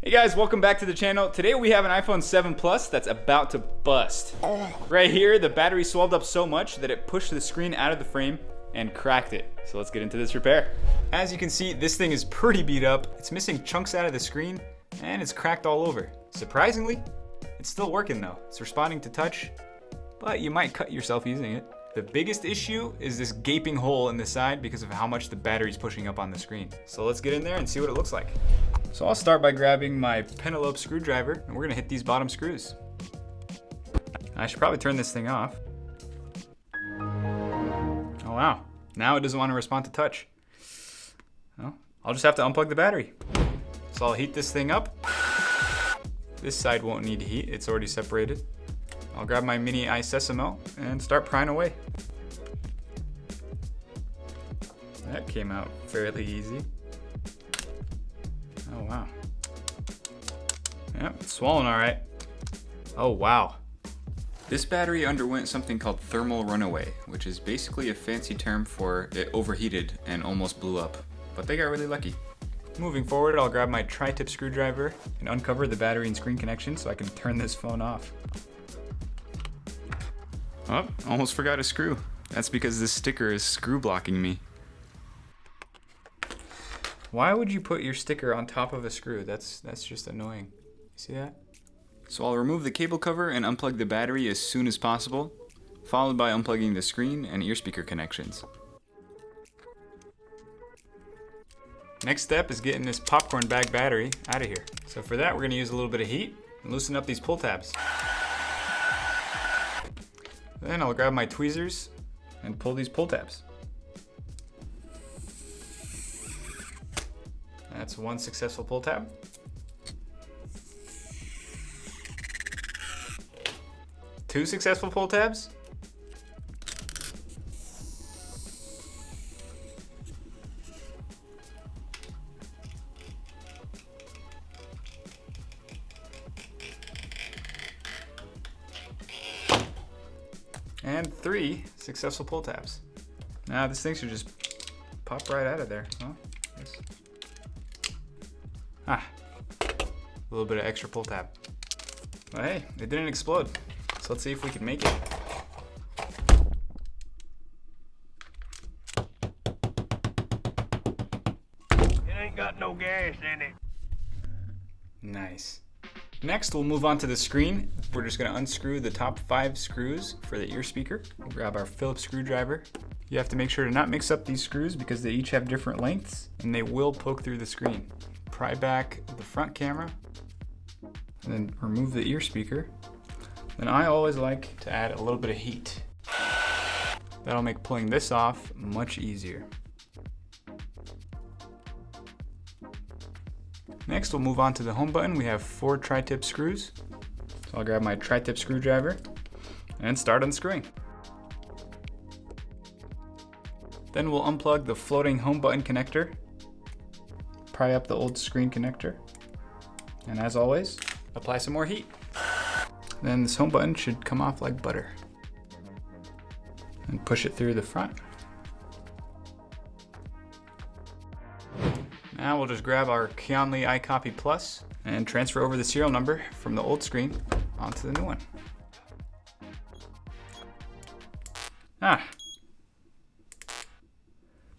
Hey guys, welcome back to the channel. Today we have an iPhone 7 Plus that's about to bust. Right here, the battery swelled up so much that it pushed the screen out of the frame and cracked it. So let's get into this repair. As you can see, this thing is pretty beat up. It's missing chunks out of the screen and it's cracked all over. Surprisingly, it's still working though. It's responding to touch, but you might cut yourself using it. The biggest issue is this gaping hole in the side because of how much the battery's pushing up on the screen. So let's get in there and see what it looks like. So I'll start by grabbing my Penelope screwdriver and we're gonna hit these bottom screws. I should probably turn this thing off. Oh wow, now it doesn't want to respond to touch. Well, I'll just have to unplug the battery. So I'll heat this thing up. This side won't need heat, it's already separated. I'll grab my mini Isessimo and start prying away. That came out fairly easy. Oh wow. Yep, it's swollen all right. Oh wow. This battery underwent something called thermal runaway, which is basically a fancy term for it overheated and almost blew up. But they got really lucky. Moving forward, I'll grab my tri-tip screwdriver and uncover the battery and screen connection so I can turn this phone off. Oh, almost forgot a screw. That's because this sticker is screw blocking me. Why would you put your sticker on top of a screw? That's just annoying. You see that? So I'll remove the cable cover and unplug the battery as soon as possible, followed by unplugging the screen and ear speaker connections. Next step is getting this popcorn bag battery out of here. So for that, we're gonna use a little bit of heat and loosen up these pull tabs. Then I'll grab my tweezers and pull these pull tabs. That's one successful pull tab. Two successful pull tabs. And three successful pull tabs. Now this thing should just pop right out of there. Well, yes. A little bit of extra pull tab. But hey, it didn't explode. So let's see if we can make it. It ain't got no gas in it. Nice. Next, we'll move on to the screen. We're just gonna unscrew the top 5 screws for the ear speaker. We'll grab our Phillips screwdriver. You have to make sure to not mix up these screws because they each have different lengths and they will poke through the screen. Pry back the front camera and then remove the ear speaker. Then I always like to add a little bit of heat. That'll make pulling this off much easier. Next, we'll move on to the home button. We have 4 tri-tip screws. So I'll grab my tri-tip screwdriver and start unscrewing. Then we'll unplug the floating home button connector, pry up the old screen connector, and as always, apply some more heat. Then this home button should come off like butter. And push it through the front. Now we'll just grab our Kionli iCopy Plus and transfer over the serial number from the old screen onto the new one.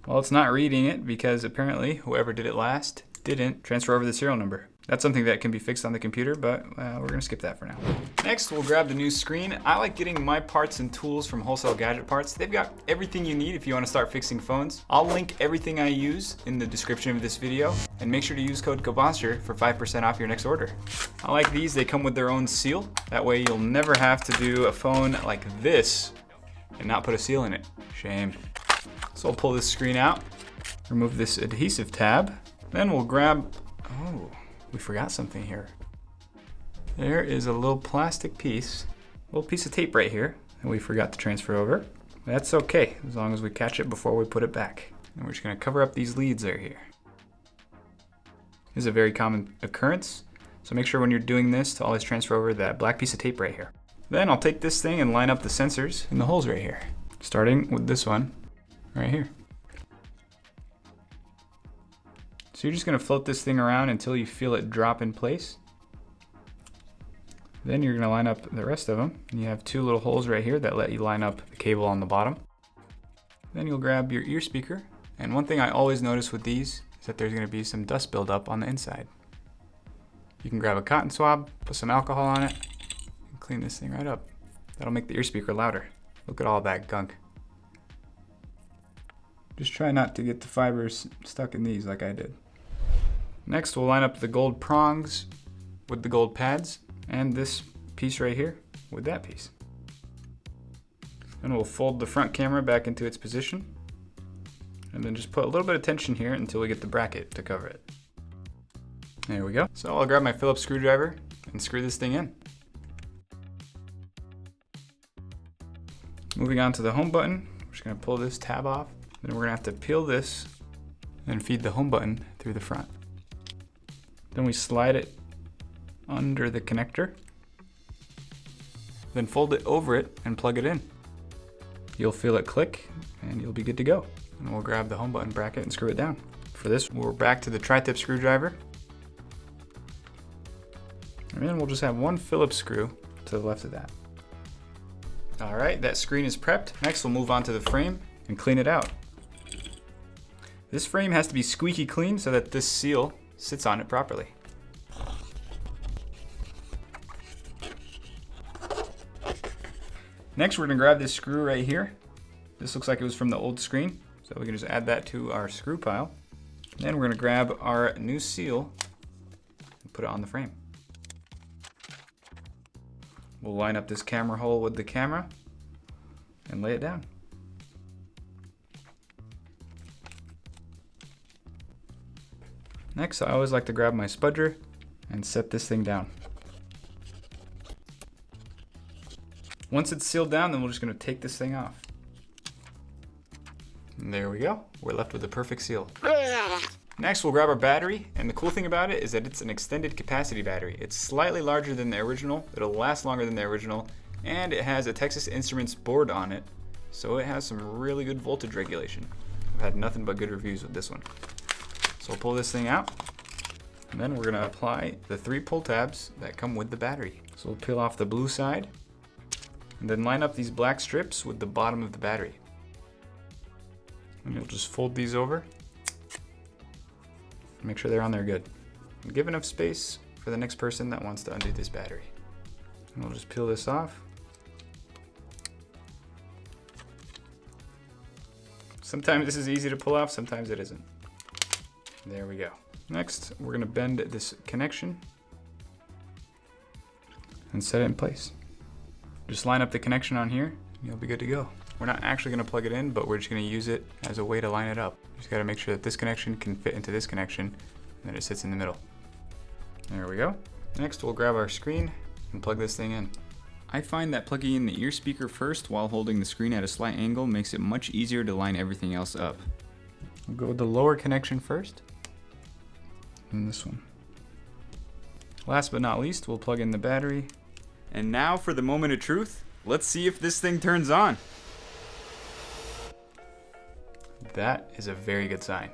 Well, it's not reading it because apparently whoever did it last didn't transfer over the serial number. That's something that can be fixed on the computer, but we're gonna skip that for now. Next, we'll grab the new screen. I like getting my parts and tools from Wholesale Gadget Parts. They've got everything you need if you wanna start fixing phones. I'll link everything I use in the description of this video, and make sure to use code KOBONSTER for 5% off your next order. I like these, they come with their own seal. That way you'll never have to do a phone like this and not put a seal in it. Shame. So I'll pull this screen out, remove this adhesive tab, then we'll grab, oh, we forgot something here. There is a little plastic piece, a little piece of tape right here that we forgot to transfer over. That's okay, as long as we catch it before we put it back. And we're just gonna cover up these leads that are here. This is a very common occurrence, so make sure when you're doing this to always transfer over that black piece of tape right here. Then I'll take this thing and line up the sensors in the holes right here, starting with this one right here. So you're just gonna float this thing around until you feel it drop in place. Then you're gonna line up the rest of them. And you have two little holes right here that let you line up the cable on the bottom. Then you'll grab your ear speaker. And one thing I always notice with these is that there's gonna be some dust buildup on the inside. You can grab a cotton swab, put some alcohol on it, and clean this thing right up. That'll make the ear speaker louder. Look at all that gunk. Just try not to get the fibers stuck in these like I did. Next, we'll line up the gold prongs with the gold pads, and this piece right here with that piece. Then we'll fold the front camera back into its position, and then just put a little bit of tension here until we get the bracket to cover it. There we go. So I'll grab my Phillips screwdriver and screw this thing in. Moving on to the home button, we're just gonna pull this tab off. Then we're gonna have to peel this and feed the home button through the front. Then we slide it under the connector. Then fold it over it and plug it in. You'll feel it click and you'll be good to go. And we'll grab the home button bracket and screw it down. For this, we're back to the tri-tip screwdriver. And then we'll just have one Phillips screw to the left of that. All right, that screen is prepped. Next, we'll move on to the frame and clean it out. This frame has to be squeaky clean so that this seal sits on it properly. Next, we're gonna grab this screw right here. This looks like it was from the old screen, so we can just add that to our screw pile. Then we're gonna grab our new seal and put it on the frame. We'll line up this camera hole with the camera and lay it down. Next, I always like to grab my spudger and set this thing down. Once it's sealed down, then we're just gonna take this thing off. And there we go. We're left with a perfect seal. Next, we'll grab our battery, and the cool thing about it is that it's an extended capacity battery. It's slightly larger than the original, it'll last longer than the original, and it has a Texas Instruments board on it, so it has some really good voltage regulation. I've had nothing but good reviews with this one. So we'll pull this thing out, and then we're gonna apply the 3 pull tabs that come with the battery. So we'll peel off the blue side, and then line up these black strips with the bottom of the battery. And you'll just fold these over, make sure they're on there good. And give enough space for the next person that wants to undo this battery. And we'll just peel this off. Sometimes this is easy to pull off, sometimes it isn't. There we go. Next, we're gonna bend this connection and set it in place. Just line up the connection on here, and you'll be good to go. We're not actually gonna plug it in, but we're just gonna use it as a way to line it up. You just gotta make sure that this connection can fit into this connection, and then it sits in the middle. There we go. Next, we'll grab our screen and plug this thing in. I find that plugging in the ear speaker first while holding the screen at a slight angle makes it much easier to line everything else up. We'll go with the lower connection first, and this one. Last but not least, we'll plug in the battery. And now for the moment of truth. Let's see if this thing turns on. That is a very good sign.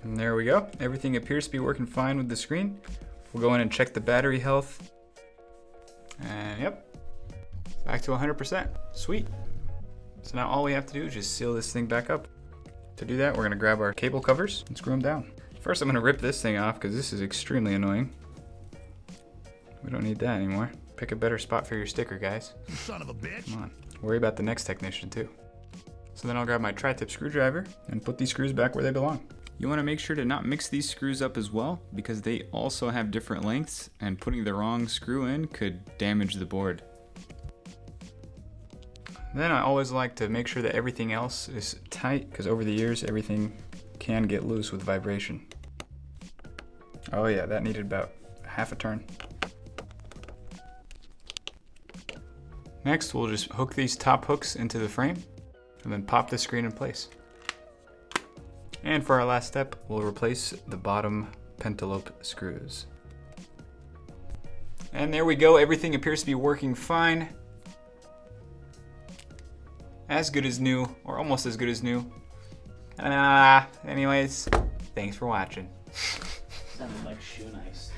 And there we go. Everything appears to be working fine with the screen. We'll go in and check the battery health. And yep, back to 100%. Sweet. So now all we have to do is just seal this thing back up. To do that, we're gonna grab our cable covers and screw them down. First, I'm gonna rip this thing off because this is extremely annoying. We don't need that anymore. Pick a better spot for your sticker, guys. You son of a bitch. Come on. Worry about the next technician too. So then I'll grab my tri-tip screwdriver and put these screws back where they belong. You want to make sure to not mix these screws up as well because they also have different lengths and putting the wrong screw in could damage the board. Then I always like to make sure that everything else is tight because over the years everything can get loose with vibration. Oh yeah, that needed about half a turn. Next, we'll just hook these top hooks into the frame and then pop the screen in place. And for our last step, we'll replace the bottom pentalobe screws. And there we go, everything appears to be working fine. As good as new, or almost as good as new. Anyways, thanks for watching. Sounded like shoe nice.